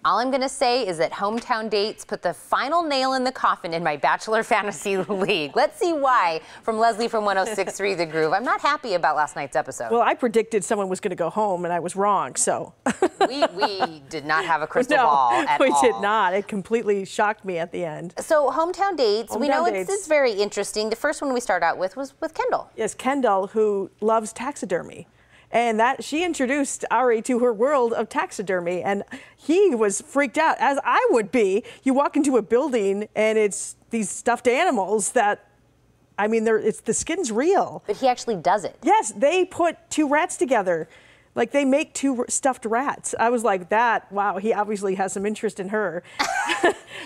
All I'm going to say is that hometown dates put the final nail in the coffin in my Bachelor Fantasy League. Let's see why. From Leslie from 106.3 The Groove. I'm not happy about last night's episode. Well, I predicted someone was going to go home, and I was wrong, so. we did not have a crystal ball at all. We did not. It completely shocked me at the end. So hometown dates, we know it's very interesting. The first one we start out with was with Kendall. Yes, Kendall, who loves taxidermy. And that she introduced Ari to her world of taxidermy, and he was freaked out, as I would be. You walk into a building and it's these stuffed animals that, I mean, it's the skin's real. But he actually does it. Yes, they put two rats together. Like, they make two stuffed rats. I was like, wow, he obviously has some interest in her.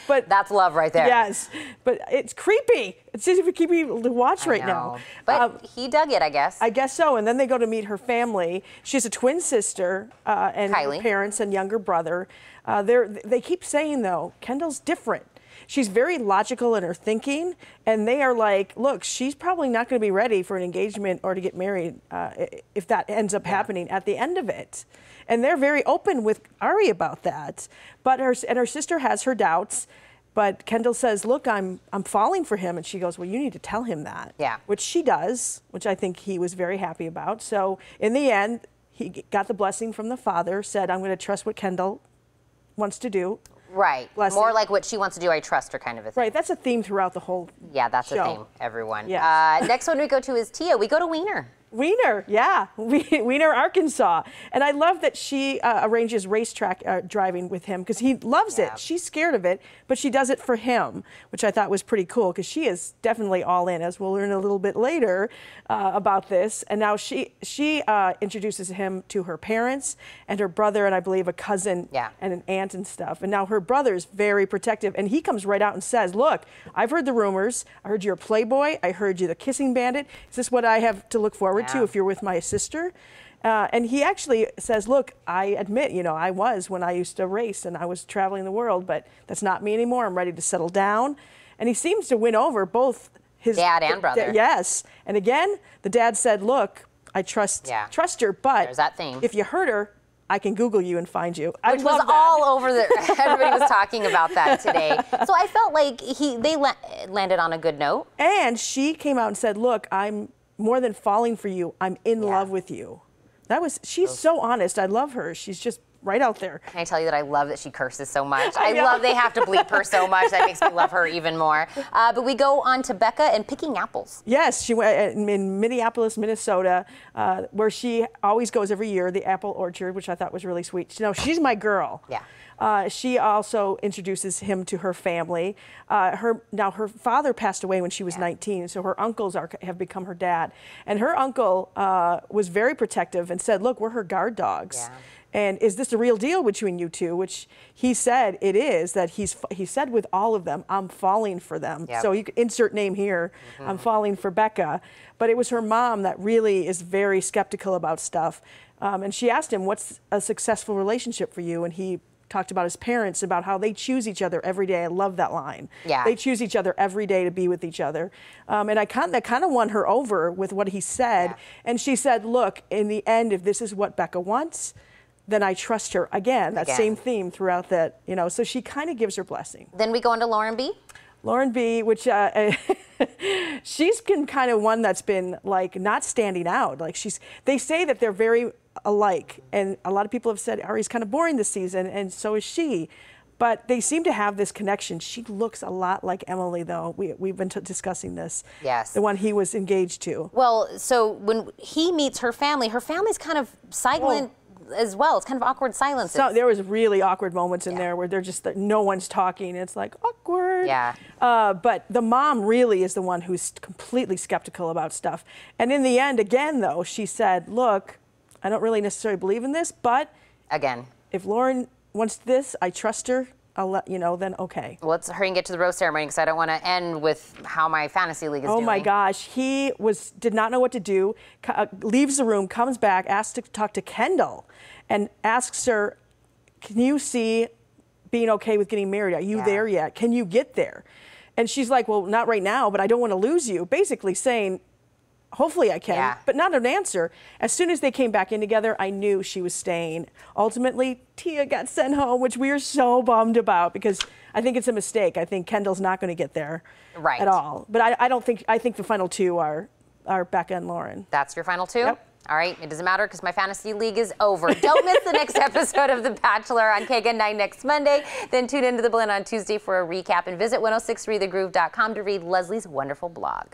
But that's love right there. Yes, but it's creepy. It's just creepy to watch right now. But he dug it, I guess. I guess so. And then they go to meet her family. She has a twin sister and Kylie. Parents and younger brother. They keep saying, though, Kendall's different. She's very logical in her thinking, and they are like, look, she's probably not going to be ready for an engagement or to get married if that ends up happening at the end of it. And they're very open with Ari about that. But her sister has her doubts. But Kendall says, look, I'm falling for him. And she goes, well, you need to tell him that. Yeah. Which she does, which I think he was very happy about. So in the end, he got the blessing from the father, said, I'm going to trust what Kendall wants to do. Right. Blessing. More like what she wants to do, I trust her kind of a thing. Right. That's a theme throughout the whole that's show. a theme, everyone. Yes. Next one we go to is Tia. We go to Wiener. Wiener, yeah, Wiener, Arkansas. And I love that she arranges racetrack driving with him because he loves it. She's scared of it, but she does it for him, which I thought was pretty cool because she is definitely all in, as we'll learn a little bit later about this. And now she introduces him to her parents and her brother and I believe a cousin and an aunt and stuff. And now her brother's very protective and he comes right out and says, look, I've heard the rumors. I heard you're a playboy. I heard you're the kissing bandit. Is this what I have to look forward to if you're with my sister? And he actually says, look, I admit, I was when I used to race and I was traveling the world, but that's not me anymore. I'm ready to settle down. And he seems to win over both his dad and brother. Yes. And again, the dad said, look, I trust her, but there's that theme. If you hurt her, I can Google you and find you. Which was all over everybody was talking about that today. So I felt like they landed on a good note. And she came out and said, look, I'm more than falling for you. I'm in love with you. She's so honest. I love her. She's just right out there. Can I tell you that I love that she curses so much? I love they have to bleep her so much. That makes me love her even more. But we go on to Becca and picking apples. Yes, she went in Minneapolis, Minnesota, where she always goes every year, the apple orchard, which I thought was really sweet. She's my girl. Yeah. She also introduces him to her family. Now her father passed away when she was 19, so her uncles have become her dad. And her uncle was very protective and said, look, we're her guard dogs. Yeah. And is this a real deal between you two? Which he said it is, that he said with all of them, I'm falling for them. Yep. So you can insert name here, I'm falling for Becca. But it was her mom that really is very skeptical about stuff. And she asked him, what's a successful relationship for you? And he talked about his parents, about how they choose each other every day. I love that line. Yeah. They choose each other every day to be with each other. And that kind of won her over with what he said. Yeah. And she said, look, in the end, if this is what Becca wants, then I trust her. Again, that same theme throughout that, so she kind of gives her blessing. Then we go on to Lauren B. Lauren B., which she's been kind of one that's been like not standing out. Like they say that they're very alike, and a lot of people have said Ari's kind of boring this season, and so is she. But they seem to have this connection. She looks a lot like Emily, though. We've been discussing this. Yes. The one he was engaged to. Well, so when he meets her family's kind of silent. As well, it's kind of awkward silences. So there was really awkward moments in there where they're just no one's talking. It's like awkward. Yeah. But the mom really is the one who's completely skeptical about stuff. And in the end, again, though, she said, "Look, I don't really necessarily believe in this, but again, if Lauren wants this, I trust her. I'll let you know, then okay." Well, let's hurry and get to the rose ceremony because I don't want to end with how my fantasy league is doing. Oh my gosh, he did not know what to do, leaves the room, comes back, asks to talk to Kendall, and asks her, can you see being okay with getting married? Are you there yet? Can you get there? And she's like, well, not right now, but I don't want to lose you. Basically saying, hopefully I can, Yeah. but not an answer. As soon as they came back in together, I knew she was staying. Ultimately, Tia got sent home, which we are so bummed about because I think it's a mistake. I think Kendall's not going to get there Right. at all. But I think the final two are Becca and Lauren. That's your final two? Yep. All right, it doesn't matter because my fantasy league is over. Don't miss the next episode of The Bachelor on KGN 9 next Monday. Then tune into The Blend on Tuesday for a recap and visit 1063thegroove.com to read Leslie's wonderful blog.